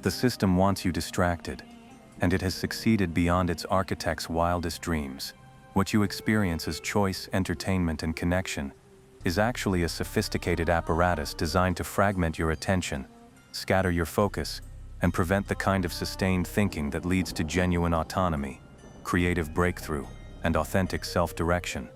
The system wants you distracted, and it has succeeded beyond its architect's wildest dreams. What you experience as choice, entertainment, and connection is actually a sophisticated apparatus designed to fragment your attention, scatter your focus, and prevent the kind of sustained thinking that leads to genuine autonomy, creative breakthrough, and authentic self-direction.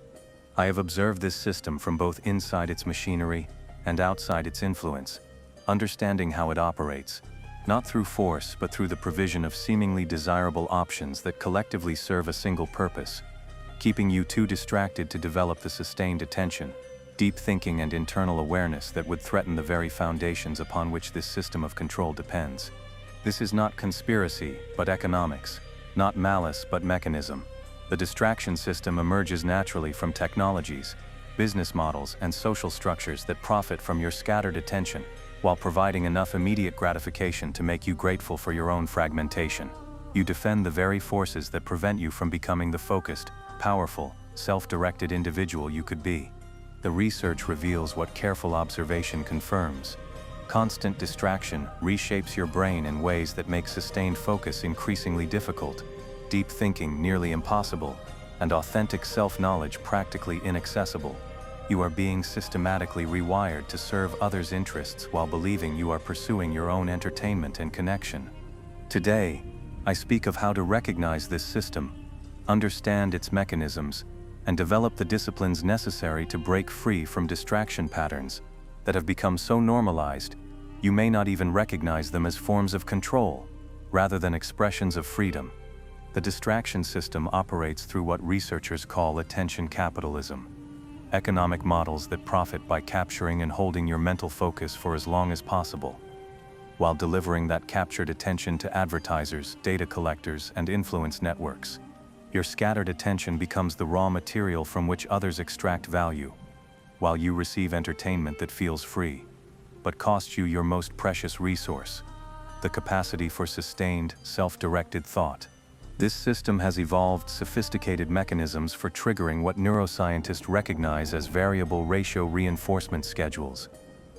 I have observed this system from both inside its machinery and outside its influence, understanding how it operates, not through force but through the provision of seemingly desirable options that collectively serve a single purpose, keeping you too distracted to develop the sustained attention, deep thinking, and internal awareness that would threaten the very foundations upon which this system of control depends. This is not conspiracy, but economics, not malice, but mechanism. The distraction system emerges naturally from technologies, business models, and social structures that profit from your scattered attention, while providing enough immediate gratification to make you grateful for your own fragmentation. You defend the very forces that prevent you from becoming the focused, powerful, self-directed individual you could be. The research reveals what careful observation confirms. Constant distraction reshapes your brain in ways that make sustained focus increasingly difficult, deep thinking nearly impossible, and authentic self-knowledge practically inaccessible. You are being systematically rewired to serve others' interests while believing you are pursuing your own entertainment and connection. Today, I speak of how to recognize this system, understand its mechanisms, and develop the disciplines necessary to break free from distraction patterns that have become so normalized you may not even recognize them as forms of control, rather than expressions of freedom. The distraction system operates through what researchers call attention capitalism, economic models that profit by capturing and holding your mental focus for as long as possible, while delivering that captured attention to advertisers, data collectors, and influence networks. Your scattered attention becomes the raw material from which others extract value, while you receive entertainment that feels free, but costs you your most precious resource, the capacity for sustained, self-directed thought. This system has evolved sophisticated mechanisms for triggering what neuroscientists recognize as variable ratio reinforcement schedules,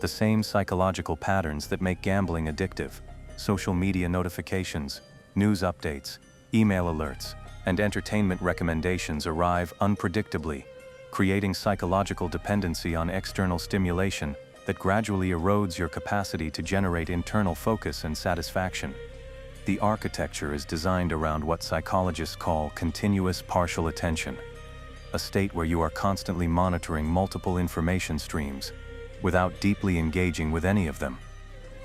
the same psychological patterns that make gambling addictive. Social media notifications, news updates, email alerts, and entertainment recommendations arrive unpredictably, creating psychological dependency on external stimulation that gradually erodes your capacity to generate internal focus and satisfaction. The architecture is designed around what psychologists call continuous partial attention, a state where you are constantly monitoring multiple information streams without deeply engaging with any of them.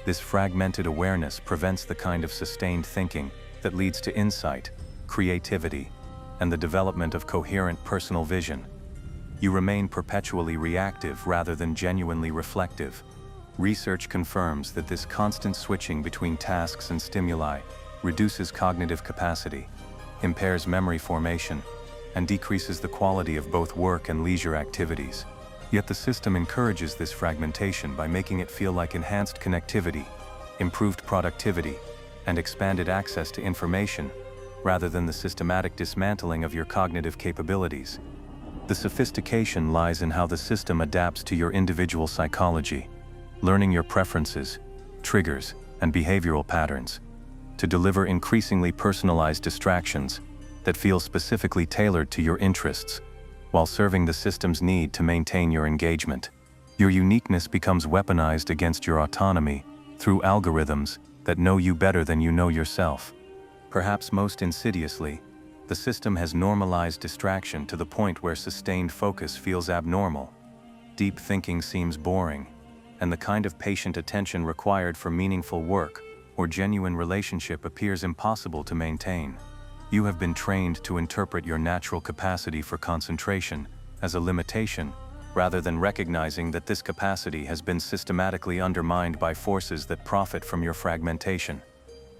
This fragmented awareness prevents the kind of sustained thinking that leads to insight, creativity, and the development of coherent personal vision. You remain perpetually reactive rather than genuinely reflective. Research confirms that this constant switching between tasks and stimuli reduces cognitive capacity, impairs memory formation, and decreases the quality of both work and leisure activities. Yet the system encourages this fragmentation by making it feel like enhanced connectivity, improved productivity, and expanded access to information, rather than the systematic dismantling of your cognitive capabilities. The sophistication lies in how the system adapts to your individual psychology, learning your preferences, triggers, and behavioral patterns, to deliver increasingly personalized distractions that feel specifically tailored to your interests, while serving the system's need to maintain your engagement. Your uniqueness becomes weaponized against your autonomy through algorithms that know you better than you know yourself. Perhaps most insidiously, the system has normalized distraction to the point where sustained focus feels abnormal. Deep thinking seems boring, and the kind of patient attention required for meaningful work or genuine relationship appears impossible to maintain. You have been trained to interpret your natural capacity for concentration as a limitation, rather than recognizing that this capacity has been systematically undermined by forces that profit from your fragmentation.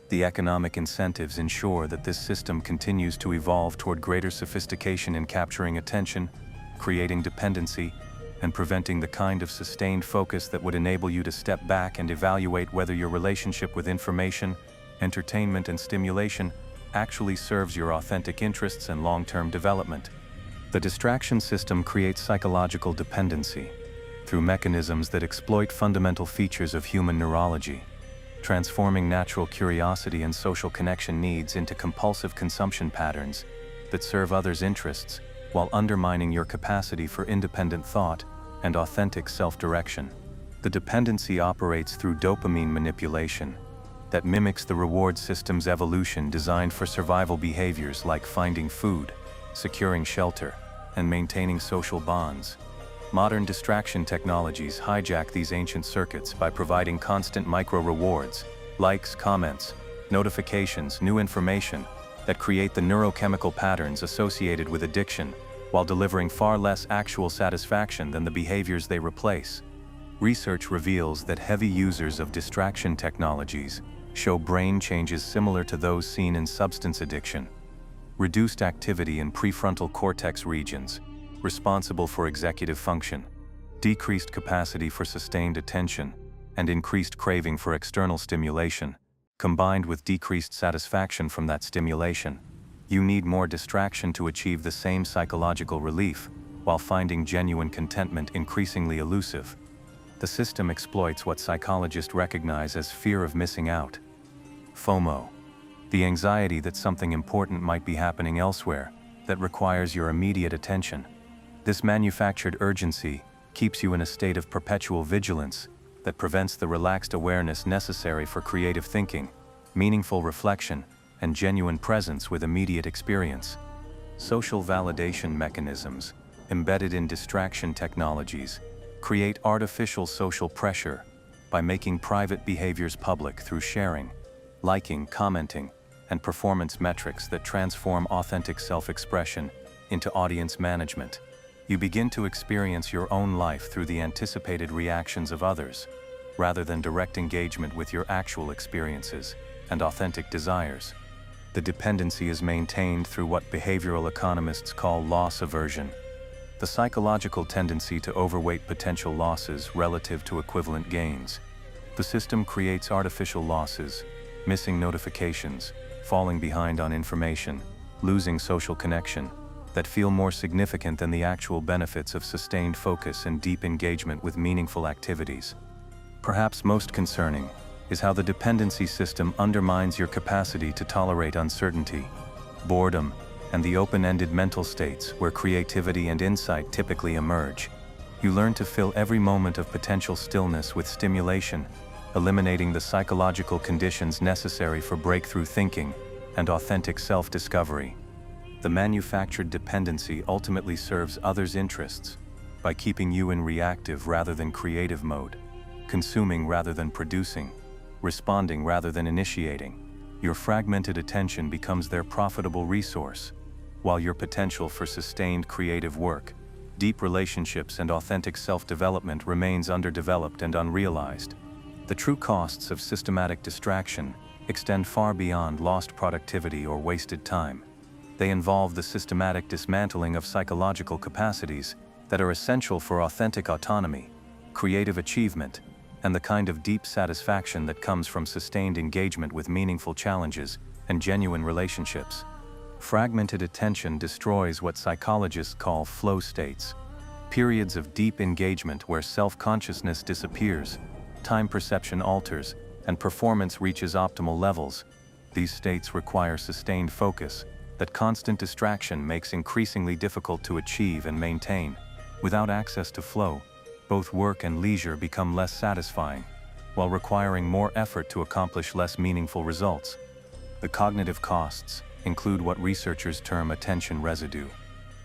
The economic incentives ensure that this system continues to evolve toward greater sophistication in capturing attention, creating dependency, and preventing the kind of sustained focus that would enable you to step back and evaluate whether your relationship with information, entertainment, and stimulation actually serves your authentic interests and long-term development. The distraction system creates psychological dependency through mechanisms that exploit fundamental features of human neurology. transforming natural curiosity and social connection needs into compulsive consumption patterns that serve others' interests while undermining your capacity for independent thought and authentic self-direction. The dependency operates through dopamine manipulation that mimics the reward system's evolution designed for survival behaviors like finding food, securing shelter, and maintaining social bonds. Modern distraction technologies hijack these ancient circuits by providing constant micro-rewards, likes, comments, notifications, new information that create the neurochemical patterns associated with addiction, while delivering far less actual satisfaction than the behaviors they replace. Research reveals that heavy users of distraction technologies show brain changes similar to those seen in substance addiction. Reduced activity in prefrontal cortex regions, responsible for executive function, decreased capacity for sustained attention, and increased craving for external stimulation, combined with decreased satisfaction from that stimulation. You need more distraction to achieve the same psychological relief, while finding genuine contentment increasingly elusive. The system exploits what psychologists recognize as fear of missing out. FOMO. The anxiety that something important might be happening elsewhere, that requires your immediate attention. This manufactured urgency keeps you in a state of perpetual vigilance that prevents the relaxed awareness necessary for creative thinking, meaningful reflection, and genuine presence with immediate experience. Social validation mechanisms, embedded in distraction technologies, create artificial social pressure by making private behaviors public through sharing, liking, commenting, and performance metrics that transform authentic self-expression into audience management. You begin to experience your own life through the anticipated reactions of others, rather than direct engagement with your actual experiences and authentic desires. The dependency is maintained through what behavioral economists call loss aversion, the psychological tendency to overweight potential losses relative to equivalent gains. The system creates artificial losses, missing notifications, falling behind on information, losing social connection, that feel more significant than the actual benefits of sustained focus and deep engagement with meaningful activities. Perhaps most concerning is how the dependency system undermines your capacity to tolerate uncertainty, boredom, and the open-ended mental states where creativity and insight typically emerge. You learn to fill every moment of potential stillness with stimulation, eliminating the psychological conditions necessary for breakthrough thinking and authentic self-discovery. The manufactured dependency ultimately serves others' interests by keeping you in reactive rather than creative mode, consuming rather than producing, responding rather than initiating. Your fragmented attention becomes their profitable resource, while your potential for sustained creative work, deep relationships, and authentic self-development remains underdeveloped and unrealized. The true costs of systematic distraction extend far beyond lost productivity or wasted time. They involve the systematic dismantling of psychological capacities that are essential for authentic autonomy, creative achievement, and the kind of deep satisfaction that comes from sustained engagement with meaningful challenges and genuine relationships. Fragmented attention destroys what psychologists call flow states, periods of deep engagement where self-consciousness disappears, time perception alters, and performance reaches optimal levels. These states require sustained focus that constant distraction makes increasingly difficult to achieve and maintain. Without access to flow, both work and leisure become less satisfying, while requiring more effort to accomplish less meaningful results. The cognitive costs include what researchers term attention residue,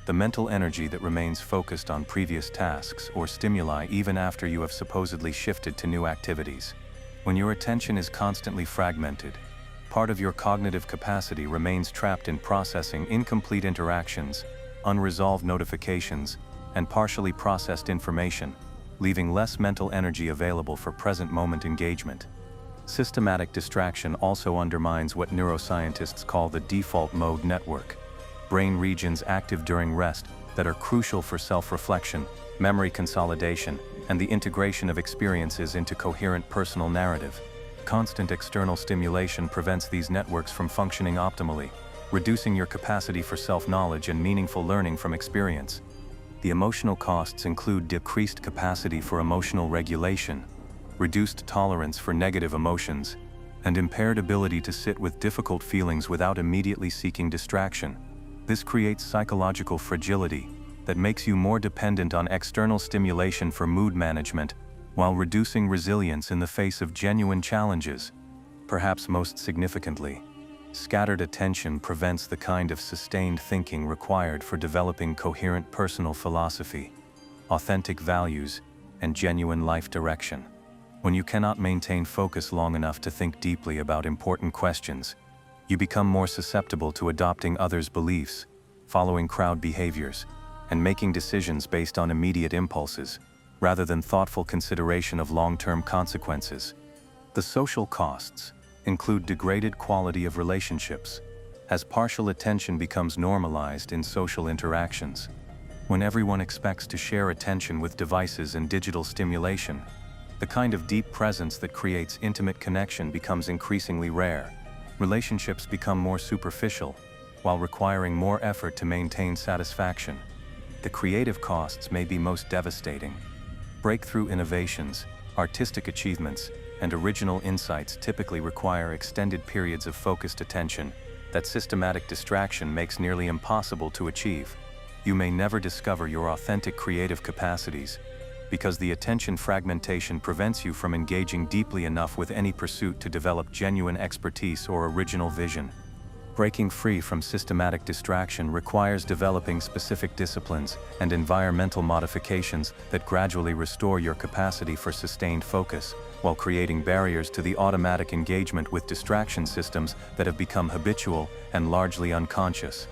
the mental energy that remains focused on previous tasks or stimuli even after you have supposedly shifted to new activities. When your attention is constantly fragmented, part of your cognitive capacity remains trapped in processing incomplete interactions, unresolved notifications, and partially processed information, leaving less mental energy available for present-moment engagement. Systematic distraction also undermines what neuroscientists call the default mode network, brain regions active during rest that are crucial for self-reflection, memory consolidation, and the integration of experiences into coherent personal narrative. Constant external stimulation prevents these networks from functioning optimally, reducing your capacity for self-knowledge and meaningful learning from experience. The emotional costs include decreased capacity for emotional regulation, reduced tolerance for negative emotions, and impaired ability to sit with difficult feelings without immediately seeking distraction. This creates psychological fragility that makes you more dependent on external stimulation for mood management, while reducing resilience in the face of genuine challenges. Perhaps most significantly, scattered attention prevents the kind of sustained thinking required for developing coherent personal philosophy, authentic values, and genuine life direction. When you cannot maintain focus long enough to think deeply about important questions, you become more susceptible to adopting others' beliefs, following crowd behaviors, and making decisions based on immediate impulses, rather than thoughtful consideration of long-term consequences. The social costs include degraded quality of relationships, as partial attention becomes normalized in social interactions. When everyone expects to share attention with devices and digital stimulation, the kind of deep presence that creates intimate connection becomes increasingly rare. Relationships become more superficial, while requiring more effort to maintain satisfaction. The creative costs may be most devastating. Breakthrough innovations, artistic achievements, and original insights typically require extended periods of focused attention that systematic distraction makes nearly impossible to achieve. You may never discover your authentic creative capacities because the attention fragmentation prevents you from engaging deeply enough with any pursuit to develop genuine expertise or original vision. Breaking free from systematic distraction requires developing specific disciplines and environmental modifications that gradually restore your capacity for sustained focus, while creating barriers to the automatic engagement with distraction systems that have become habitual and largely unconscious.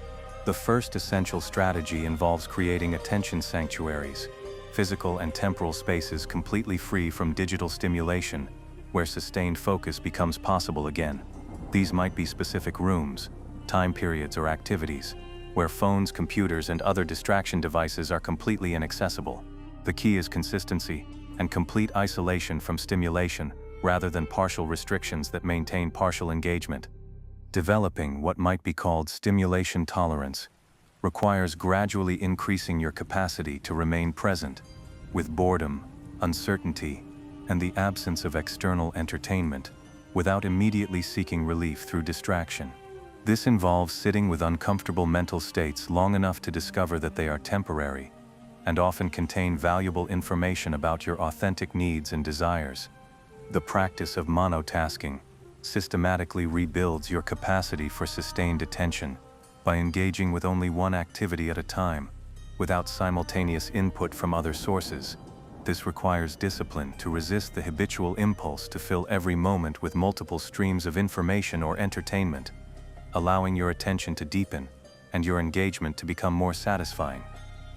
The first essential strategy involves creating attention sanctuaries, physical and temporal spaces completely free from digital stimulation, where sustained focus becomes possible again. These might be specific rooms, time periods, or activities where phones, computers, and other distraction devices are completely inaccessible. The key is consistency and complete isolation from stimulation, rather than partial restrictions that maintain partial engagement. Developing what might be called stimulation tolerance requires gradually increasing your capacity to remain present with boredom, uncertainty, and the absence of external entertainment, without immediately seeking relief through distraction. This involves sitting with uncomfortable mental states long enough to discover that they are temporary, and often contain valuable information about your authentic needs and desires. The practice of monotasking systematically rebuilds your capacity for sustained attention by engaging with only one activity at a time, without simultaneous input from other sources. This requires discipline to resist the habitual impulse to fill every moment with multiple streams of information or entertainment, allowing your attention to deepen and your engagement to become more satisfying.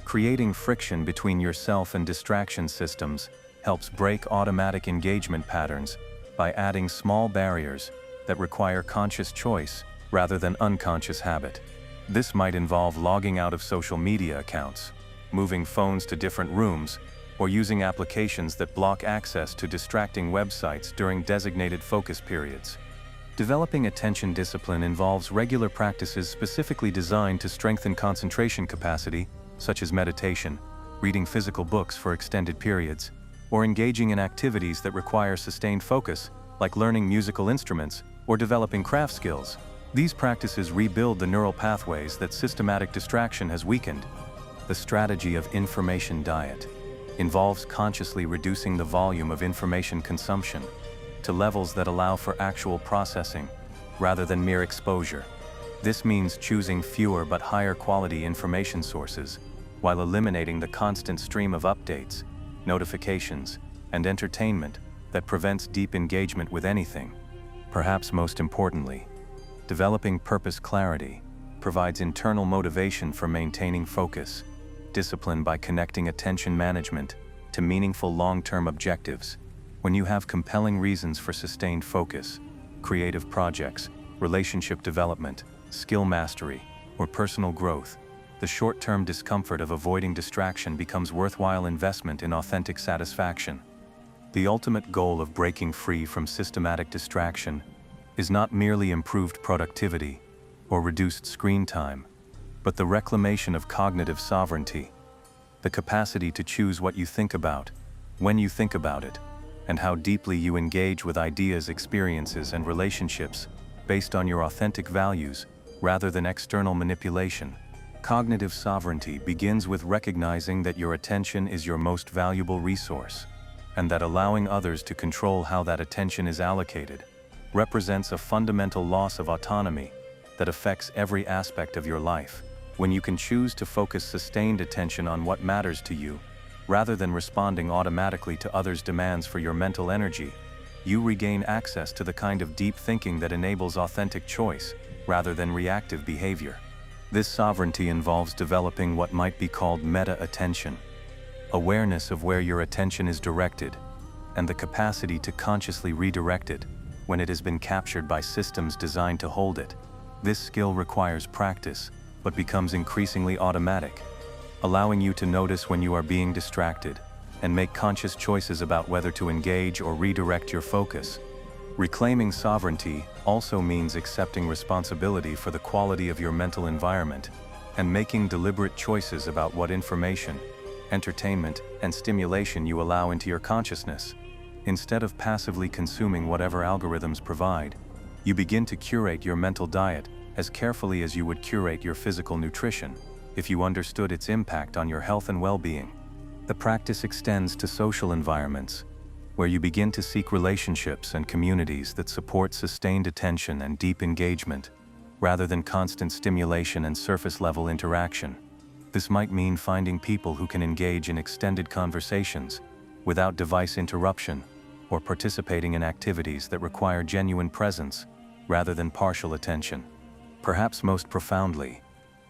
Creating friction between yourself and distraction systems helps break automatic engagement patterns by adding small barriers that require conscious choice rather than unconscious habit. This might involve logging out of social media accounts, moving phones to different rooms, or using applications that block access to distracting websites during designated focus periods. Developing attention discipline involves regular practices specifically designed to strengthen concentration capacity, such as meditation, reading physical books for extended periods, or engaging in activities that require sustained focus, like learning musical instruments or developing craft skills. These practices rebuild the neural pathways that systematic distraction has weakened. The strategy of information diet involves consciously reducing the volume of information consumption to levels that allow for actual processing rather than mere exposure. This means choosing fewer but higher quality information sources while eliminating the constant stream of updates, notifications, and entertainment that prevents deep engagement with anything. Perhaps most importantly, developing purpose clarity provides internal motivation for maintaining focus, discipline by connecting attention management to meaningful long-term objectives. When you have compelling reasons for sustained focus, creative projects, relationship development, skill mastery, or personal growth, the short-term discomfort of avoiding distraction becomes worthwhile investment in authentic satisfaction. The ultimate goal of breaking free from systematic distraction is not merely improved productivity or reduced screen time, but the reclamation of cognitive sovereignty, the capacity to choose what you think about, when you think about it, and how deeply you engage with ideas, experiences, and relationships based on your authentic values rather than external manipulation. Cognitive sovereignty begins with recognizing that your attention is your most valuable resource, and that allowing others to control how that attention is allocated represents a fundamental loss of autonomy that affects every aspect of your life. When you can choose to focus sustained attention on what matters to you, rather than responding automatically to others' demands for your mental energy, you regain access to the kind of deep thinking that enables authentic choice, rather than reactive behavior. This sovereignty involves developing what might be called meta-attention, awareness of where your attention is directed, and the capacity to consciously redirect it when it has been captured by systems designed to hold it. This skill requires practice, but becomes increasingly automatic, allowing you to notice when you are being distracted and make conscious choices about whether to engage or redirect your focus. Reclaiming sovereignty also means accepting responsibility for the quality of your mental environment and making deliberate choices about what information, entertainment, and stimulation you allow into your consciousness. Instead of passively consuming whatever algorithms provide, you begin to curate your mental diet as carefully as you would curate your physical nutrition, if you understood its impact on your health and well-being. The practice extends to social environments, where you begin to seek relationships and communities that support sustained attention and deep engagement, rather than constant stimulation and surface-level interaction. This might mean finding people who can engage in extended conversations without device interruption, or participating in activities that require genuine presence rather than partial attention. Perhaps most profoundly,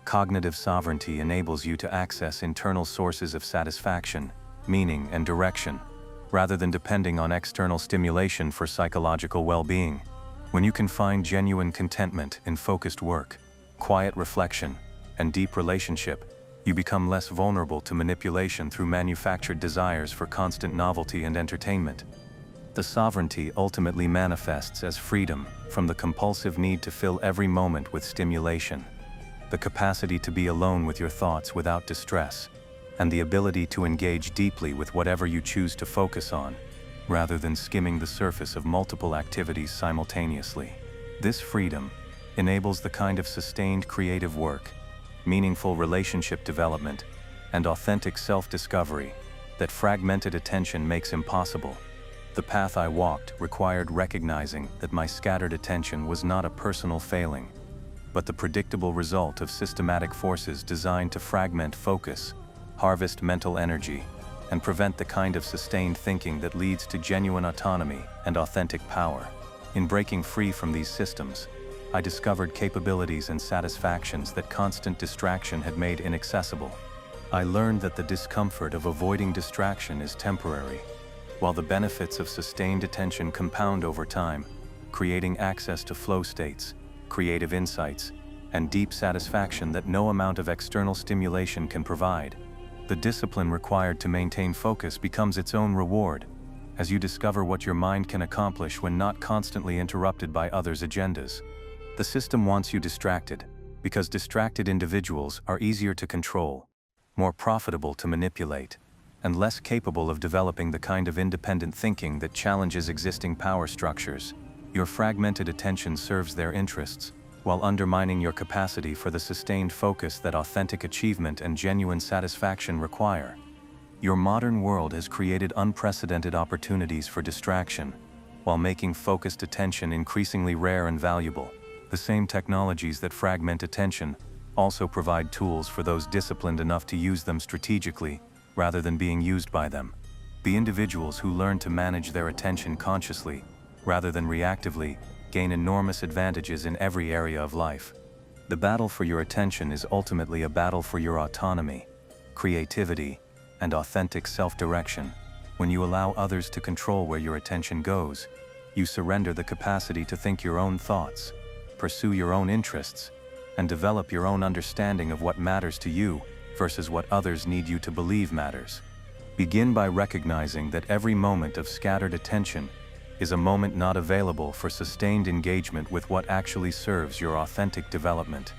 cognitive sovereignty enables you to access internal sources of satisfaction, meaning, and direction, rather than depending on external stimulation for psychological well-being. When you can find genuine contentment in focused work, quiet reflection, and deep relationship, you become less vulnerable to manipulation through manufactured desires for constant novelty and entertainment. The sovereignty ultimately manifests as freedom from the compulsive need to fill every moment with stimulation, the capacity to be alone with your thoughts without distress, and the ability to engage deeply with whatever you choose to focus on, rather than skimming the surface of multiple activities simultaneously. This freedom enables the kind of sustained creative work, meaningful relationship development, and authentic self-discovery that fragmented attention makes impossible. The path I walked required recognizing that my scattered attention was not a personal failing, but the predictable result of systematic forces designed to fragment focus, harvest mental energy, and prevent the kind of sustained thinking that leads to genuine autonomy and authentic power. In breaking free from these systems, I discovered capabilities and satisfactions that constant distraction had made inaccessible. I learned that the discomfort of avoiding distraction is temporary, while the benefits of sustained attention compound over time, creating access to flow states, creative insights, and deep satisfaction that no amount of external stimulation can provide. The discipline required to maintain focus becomes its own reward, as you discover what your mind can accomplish when not constantly interrupted by others' agendas. The system wants you distracted, because distracted individuals are easier to control, more profitable to manipulate, and less capable of developing the kind of independent thinking that challenges existing power structures. Your fragmented attention serves their interests, while undermining your capacity for the sustained focus that authentic achievement and genuine satisfaction require. Your modern world has created unprecedented opportunities for distraction, while making focused attention increasingly rare and valuable. The same technologies that fragment attention also provide tools for those disciplined enough to use them strategically, rather than being used by them. The individuals who learn to manage their attention consciously, rather than reactively, gain enormous advantages in every area of life. The battle for your attention is ultimately a battle for your autonomy, creativity, and authentic self-direction. When you allow others to control where your attention goes, you surrender the capacity to think your own thoughts, pursue your own interests, and develop your own understanding of what matters to you versus what others need you to believe matters. Begin by recognizing that every moment of scattered attention is a moment not available for sustained engagement with what actually serves your authentic development.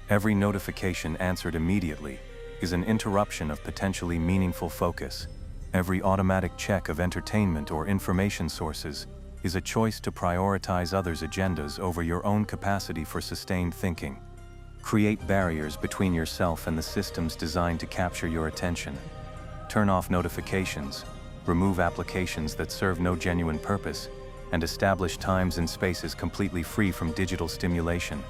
Every notification answered immediately is an interruption of potentially meaningful focus, Every automatic check of entertainment or information sources is a choice to prioritize others' agendas over your own capacity for sustained thinking. Create barriers between yourself and the systems designed to capture your attention. Turn off notifications, remove applications that serve no genuine purpose, and establish times and spaces completely free from digital stimulation.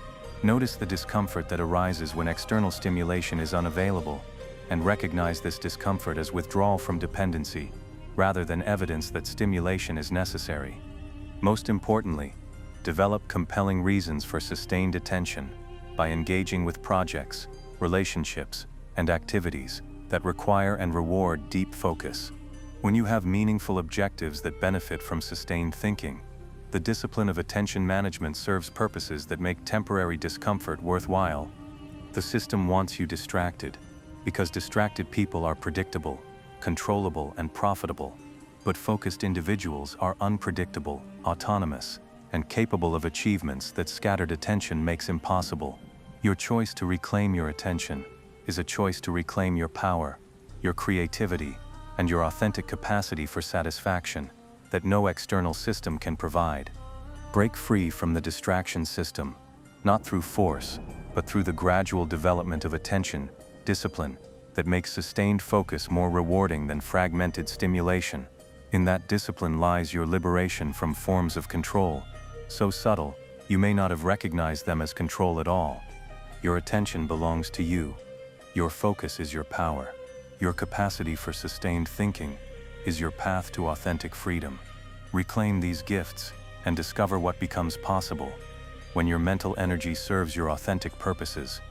Notice the discomfort that arises when external stimulation is unavailable, and recognize this discomfort as withdrawal from dependency, rather than evidence that stimulation is necessary. Most importantly, develop compelling reasons for sustained attention by engaging with projects, relationships, and activities that require and reward deep focus. When you have meaningful objectives that benefit from sustained thinking, the discipline of attention management serves purposes that make temporary discomfort worthwhile. The system wants you distracted, because distracted people are predictable, controllable, and profitable, but focused individuals are unpredictable, autonomous, and capable of achievements that scattered attention makes impossible. Your choice to reclaim your attention is a choice to reclaim your power, your creativity, and your authentic capacity for satisfaction that no external system can provide. Break free from the distraction system, not through force, but through the gradual development of attention, discipline, that makes sustained focus more rewarding than fragmented stimulation. In that discipline lies your liberation from forms of control, so subtle, you may not have recognized them as control at all. Your attention belongs to you. Your focus is your power. Your capacity for sustained thinking is your path to authentic freedom. Reclaim these gifts and discover what becomes possible when your mental energy serves your authentic purposes,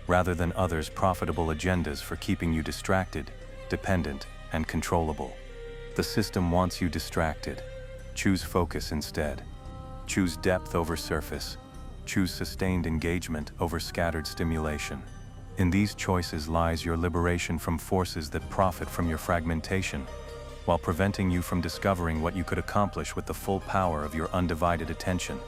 rather than others' profitable agendas for keeping you distracted, dependent, and controllable. The system wants you distracted. Choose focus instead. Choose depth over surface. Choose sustained engagement over scattered stimulation. In these choices lies your liberation from forces that profit from your fragmentation, while preventing you from discovering what you could accomplish with the full power of your undivided attention.